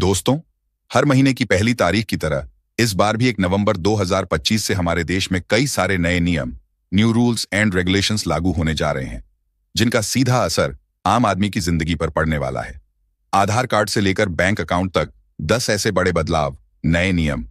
दोस्तों, हर महीने की पहली तारीख की तरह इस बार भी 1 नवंबर 2025 से हमारे देश में कई सारे नए नियम, न्यू रूल्स एंड रेगुलेशंस लागू होने जा रहे हैं, जिनका सीधा असर आम आदमी की जिंदगी पर पड़ने वाला है। आधार कार्ड से लेकर बैंक अकाउंट तक 10 ऐसे बड़े बदलाव, नए नियम,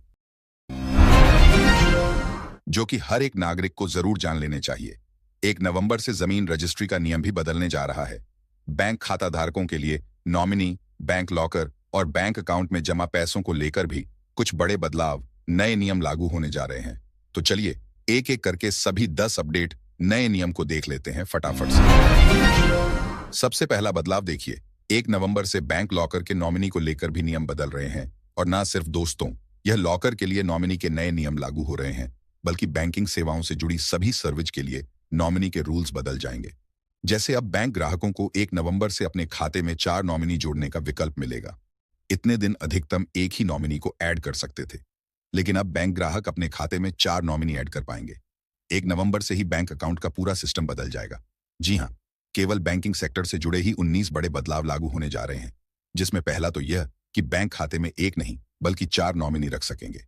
जो कि हर एक नागरिक को जरूर जान लेने चाहिए। 1 नवंबर से जमीन रजिस्ट्री का नियम भी बदलने जा रहा है। बैंक खाता धारकों के लिए नॉमिनी, बैंक लॉकर और बैंक अकाउंट में जमा पैसों को लेकर भी कुछ बड़े बदलाव, नए नियम लागू होने जा रहे हैं। तो चलिए एक एक करके सभी 10 अपडेट नए नियम को देख लेते हैं फटाफट से। सबसे पहला बदलाव देखिए, 1 नवंबर से बैंक लॉकर के नॉमिनी को लेकर भी नियम बदल रहे हैं। और ना सिर्फ दोस्तों, यह लॉकर के लिए नॉमिनी के नए नियम लागू हो रहे हैं, बल्कि बैंकिंग सेवाओं से जुड़ी सभी सर्विस के लिए नॉमिनी के रूल्स बदल जाएंगे। जैसे अब बैंक ग्राहकों को 1 नवंबर से अपने खाते में 4 नॉमिनी जोड़ने का विकल्प मिलेगा। इतने दिन अधिकतम एक ही नॉमिनी को ऐड कर सकते थे, लेकिन अब बैंक ग्राहक अपने खाते में 4 नॉमिनी ऐड कर पाएंगे। 1 नवंबर से ही बैंक अकाउंट का पूरा सिस्टम बदल जाएगा। जी हाँ, केवल बैंकिंग सेक्टर से जुड़े ही 19 बड़े बदलाव लागू होने जा रहे हैं, जिसमें पहला तो यह कि बैंक खाते में एक नहीं बल्कि 4 नॉमिनी रख सकेंगे।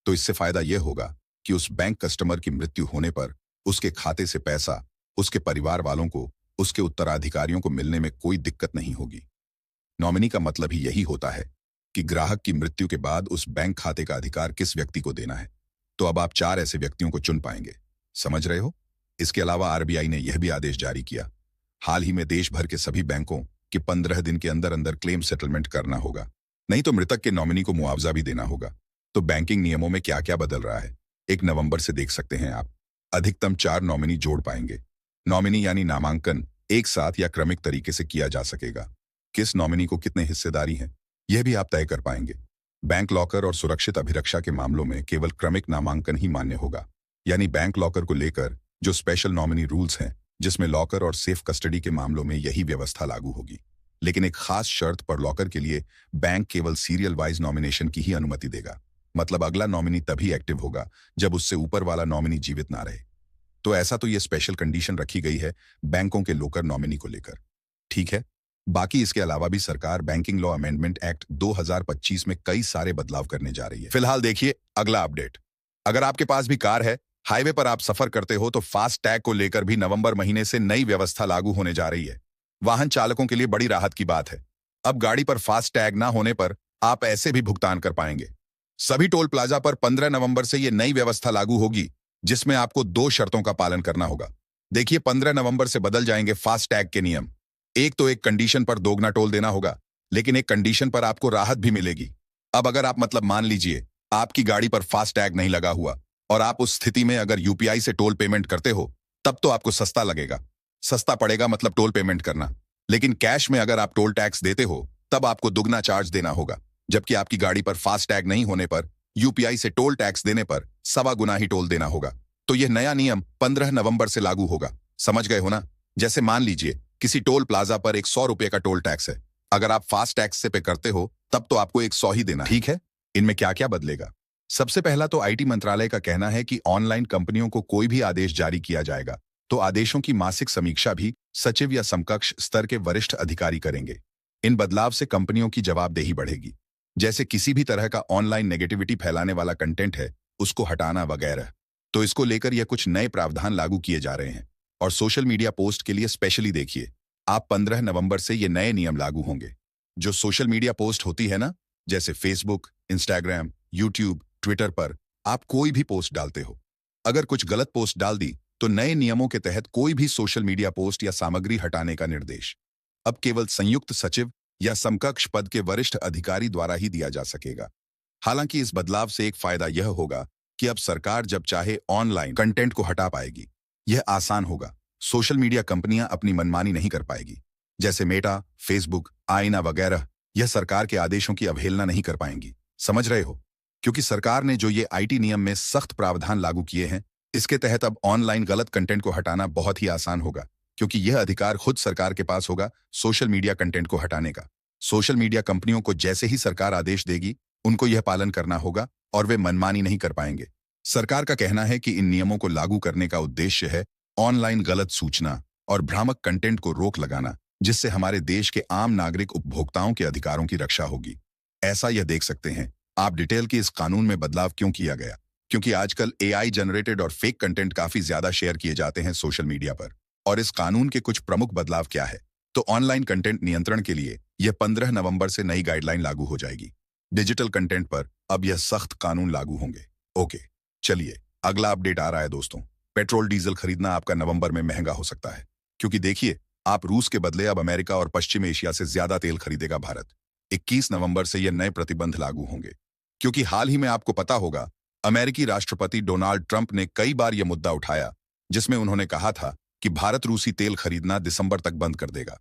तो इससे फायदा यह होगा कि उस बैंक कस्टमर की मृत्यु होने पर उसके खाते से पैसा उसके परिवार वालों को, उसके उत्तराधिकारियों को मिलने में कोई दिक्कत नहीं होगी। नॉमिनी का मतलब ही यही होता है कि ग्राहक की मृत्यु के बाद उस बैंक खाते का अधिकार किस व्यक्ति को देना है। तो अब आप 4 ऐसे व्यक्तियों को चुन पाएंगे। समझ रहे हो? इसके अलावा आरबीआई ने यह भी आदेश जारी किया, हाल ही में देश भर के सभी बैंकों कि 15 दिन के अंदर अंदर क्लेम सेटलमेंट करना होगा, नहीं तो मृतक के नॉमिनी को मुआवजा भी देना होगा। तो बैंकिंग नियमों में क्या क्या बदल रहा है 1 नवंबर से देख सकते हैं आप। अधिकतम 4 नॉमिनी जोड़ पाएंगे। नॉमिनी यानी नामांकन एक साथ या क्रमिक तरीके से किया जा सकेगा। किस नॉमिनी को कितने हिस्सेदारी हैं, यह भी आप तय कर पाएंगे। बैंक लॉकर और सुरक्षित अभिरक्षा के मामलों में केवल क्रमिक नामांकन ही मान्य होगा, यानी बैंक लॉकर को लेकर जो स्पेशल नॉमिनी रूल्स हैं, जिसमें लॉकर और सेफ कस्टडी के मामलों में यही व्यवस्था लागू होगी। लेकिन एक खास शर्त पर लॉकर के लिए बैंक केवल सीरियल वाइज नॉमिनेशन की ही अनुमति देगा। मतलब अगला नॉमिनी तभी एक्टिव होगा जब उससे ऊपर वाला नॉमिनी जीवित ना रहे। तो ऐसा तो ये स्पेशल कंडीशन रखी गई है बैंकों के लोकर नॉमिनी को लेकर। ठीक है, बाकी इसके अलावा भी सरकार बैंकिंग लॉ अमेंडमेंट एक्ट 2025 में कई सारे बदलाव करने जा रही है। फिलहाल देखिए अगला अपडेट। अगर आपके पास भी कार है, हाईवे पर आप सफर करते हो, तो फास्ट टैग को लेकर भी नवंबर महीने से नई व्यवस्था लागू होने जा रही है। वाहन चालकों के लिए बड़ी राहत की बात है। अब गाड़ी पर फास्ट टैग ना होने पर आप ऐसे भी भुगतान कर पाएंगे। सभी टोल प्लाजा पर 15 नवंबर से यह नई व्यवस्था लागू होगी, जिसमें आपको 2 शर्तों का पालन करना होगा। देखिए 15 नवंबर से बदल जाएंगे फास्ट टैग के नियम। एक तो एक कंडीशन पर दोगुना टोल देना होगा, लेकिन एक कंडीशन पर आपको राहत भी मिलेगी। अब अगर आप मान लीजिए आपकी गाड़ी पर फास्ट टैग नहीं लगा हुआ और आप उस स्थिति में अगर यूपीआई से टोल पेमेंट करते हो, तब तो आपको सस्ता लगेगा। सस्ता पड़ेगा मतलब टोल पेमेंट करना। लेकिन कैश में अगर आप टोल टैक्स देते हो, तब आपको दुगना चार्ज देना होगा। जबकि आपकी गाड़ी पर फास्ट टैग नहीं होने पर यूपीआई से टोल टैक्स देने पर 1.25 गुना ही टोल देना होगा। तो यह नया नियम 15 नवंबर से लागू होगा। समझ गए हो ना? जैसे मान लीजिए किसी टोल प्लाजा पर 100 रुपए का टोल टैक्स है। अगर आप फास्ट टैक्स से पे करते हो, तब तो आपको 100 ही देना। ठीक है, इनमें क्या क्या बदलेगा? सबसे पहला तो आईटी मंत्रालय का कहना है कि ऑनलाइन कंपनियों को कोई भी आदेश जारी किया जाएगा, तो आदेशों की मासिक समीक्षा भी सचिव या समकक्ष स्तर के वरिष्ठ अधिकारी करेंगे। इन बदलाव से कंपनियों की जवाबदेही बढ़ेगी। जैसे किसी भी तरह का ऑनलाइन नेगेटिविटी फैलाने वाला कंटेंट है, उसको हटाना वगैरह। तो इसको लेकर यह कुछ नए प्रावधान लागू किए जा रहे हैं। और सोशल मीडिया पोस्ट के लिए स्पेशली देखिए, आप 15 नवंबर से ये नए नियम लागू होंगे। जो सोशल मीडिया पोस्ट होती है ना, जैसे फेसबुक, इंस्टाग्राम, यूट्यूब, ट्विटर पर आप कोई भी पोस्ट डालते हो, अगर कुछ गलत पोस्ट डाल दी, तो नए नियमों के तहत कोई भी सोशल मीडिया पोस्ट या सामग्री हटाने का निर्देश अब केवल संयुक्त सचिव या समकक्ष पद के वरिष्ठ अधिकारी द्वारा ही दिया जा सकेगा। हालांकि इस बदलाव से एक फायदा यह होगा कि अब सरकार जब चाहे ऑनलाइन कंटेंट को हटा पाएगी। यह आसान होगा। सोशल मीडिया कंपनियां अपनी मनमानी नहीं कर पाएगी। जैसे मेटा, फेसबुक, आईना वगैरह, यह सरकार के आदेशों की अवहेलना नहीं कर पाएंगी। समझ रहे हो? क्योंकि सरकार ने जो ये आईटी नियम में सख्त प्रावधान लागू किए हैं, इसके तहत अब ऑनलाइन गलत कंटेंट को हटाना बहुत ही आसान होगा, क्योंकि यह अधिकार खुद सरकार के पास होगा सोशल मीडिया कंटेंट को हटाने का। सोशल मीडिया कंपनियों को जैसे ही सरकार आदेश देगी, उनको यह पालन करना होगा और वे मनमानी नहीं कर पाएंगे। सरकार का कहना है कि इन नियमों को लागू करने का उद्देश्य है ऑनलाइन गलत सूचना और भ्रामक कंटेंट को रोक लगाना, जिससे हमारे देश के आम नागरिक उपभोक्ताओं के अधिकारों की रक्षा होगी। ऐसा यह देख सकते हैं आप डिटेल कि इस कानून में बदलाव क्यों किया गया, क्योंकि आजकल एआई जनरेटेड और फेक कंटेंट काफी ज्यादा शेयर किए जाते हैं सोशल मीडिया पर। और इस कानून के कुछ प्रमुख बदलाव क्या है, तो ऑनलाइन कंटेंट नियंत्रण के लिए यह 15 नवंबर से नई गाइडलाइन लागू हो जाएगी। डिजिटल कंटेंट पर अब यह सख्त कानून लागू होंगे। ओके, चलिए अगला अपडेट आ रहा है दोस्तों। पेट्रोल डीजल खरीदना आपका नवंबर में महंगा हो सकता है, क्योंकि देखिए आप रूस के बदले अब अमेरिका और पश्चिम एशिया से ज्यादा तेल खरीदेगा भारत। 21 नवंबर से यह नए प्रतिबंध लागू होंगे, क्योंकि हाल ही में आपको पता होगा अमेरिकी राष्ट्रपति डोनाल्ड ट्रंप ने कई बार यह मुद्दा उठाया, जिसमें उन्होंने कहा था कि भारत रूसी तेल खरीदना दिसंबर तक बंद कर देगा।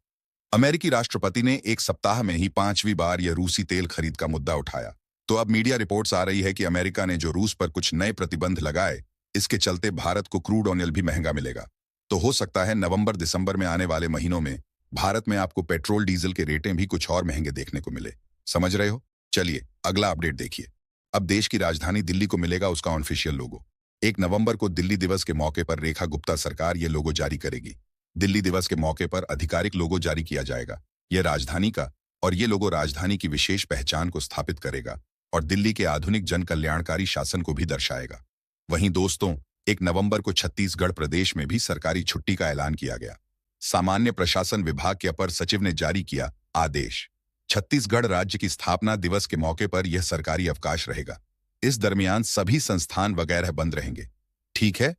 अमेरिकी राष्ट्रपति ने एक सप्ताह में ही 5वीं बार यह रूसी तेल खरीद का मुद्दा उठाया। तो अब मीडिया रिपोर्ट्स आ रही है कि अमेरिका ने जो रूस पर कुछ नए प्रतिबंध लगाए, इसके चलते भारत को क्रूड ऑयल भी महंगा मिलेगा। तो हो सकता है नवंबर दिसंबर में आने वाले महीनों में भारत में आपको पेट्रोल डीजल के रेटें भी कुछ और महंगे देखने को मिले। समझ रहे हो? चलिए अगला अपडेट देखिए। अब देश की राजधानी दिल्ली को मिलेगा उसका ऑफिशियल लोगो। 1 नवंबर को दिल्ली दिवस के मौके पर रेखा गुप्ता सरकार ये लोगो जारी करेगी। दिल्ली दिवस के मौके पर आधिकारिक लोगो जारी किया जाएगा। यह राजधानी का और ये लोगो राजधानी की विशेष पहचान को स्थापित करेगा और दिल्ली के आधुनिक जन कल्याणकारी शासन को भी दर्शाएगा। वहीं दोस्तों 1 नवंबर को छत्तीसगढ़ प्रदेश में भी सरकारी छुट्टी का ऐलान किया गया। सामान्य प्रशासन विभाग के अपर सचिव ने जारी किया आदेश। छत्तीसगढ़ राज्य की स्थापना दिवस के मौके पर यह सरकारी अवकाश रहेगा। इस दरमियान सभी संस्थान वगैरह बंद रहेंगे। ठीक है।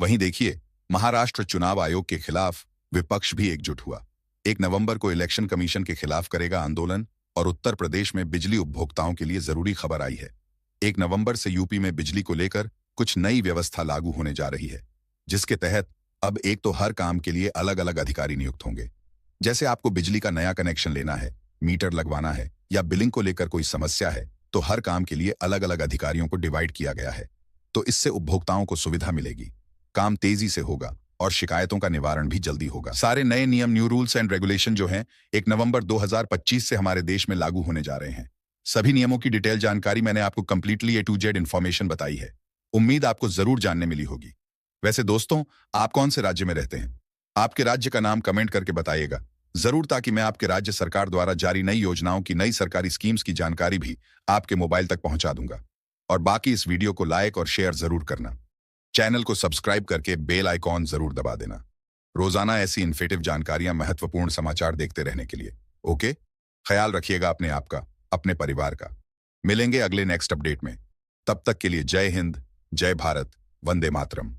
वहीं देखिए महाराष्ट्र चुनाव आयोग के खिलाफ विपक्ष भी एकजुट हुआ। 1 नवंबर को इलेक्शन कमीशन के खिलाफ करेगा आंदोलन और उत्तर प्रदेश में बिजली उपभोक्ताओं के लिए जरूरी खबर आई है। 1 नवंबर से यूपी में बिजली को लेकर कुछ नई व्यवस्था लागू होने जा रही है, जिसके तहत अब एक तो हर काम के लिए अलग अलग अधिकारी नियुक्त होंगे। जैसे आपको बिजली का नया कनेक्शन लेना है, मीटर लगवाना है या बिलिंग को लेकर कोई समस्या है, तो हर काम के लिए अलग अलग अधिकारियों को डिवाइड किया गया है। तो इससे उपभोक्ताओं को सुविधा मिलेगी, काम तेजी से होगा और शिकायतों का निवारण भी जल्दी होगा। सारे नए नियम, न्यू रूल्स एंड रेगुलेशन जो हैं 1 नवंबर 2025 से हमारे देश में लागू होने जा रहे हैं। सभी नियमों की डिटेल जानकारी मैंने आपको completely A to Z information बताई है। उम्मीद आपको जरूर जानने मिली होगी। वैसे दोस्तों आप कौन से राज्य में रहते हैं? आपके राज्य का नाम कमेंट करके बताइएगा जरूर, ताकि मैं आपके राज्य सरकार द्वारा जारी नई योजनाओं की, नई सरकारी स्कीम्स की जानकारी भी आपके मोबाइल तक पहुंचा दूंगा। और बाकी इस वीडियो को लाइक और शेयर जरूर करना। चैनल को सब्सक्राइब करके बेल आइकॉन जरूर दबा देना, रोजाना ऐसी इन्फॉर्मेटिव जानकारियां, महत्वपूर्ण समाचार देखते रहने के लिए। ओके, ख्याल रखिएगा अपने आप का, अपने परिवार का। मिलेंगे अगले नेक्स्ट अपडेट में। तब तक के लिए जय हिंद, जय भारत, वंदे मातरम।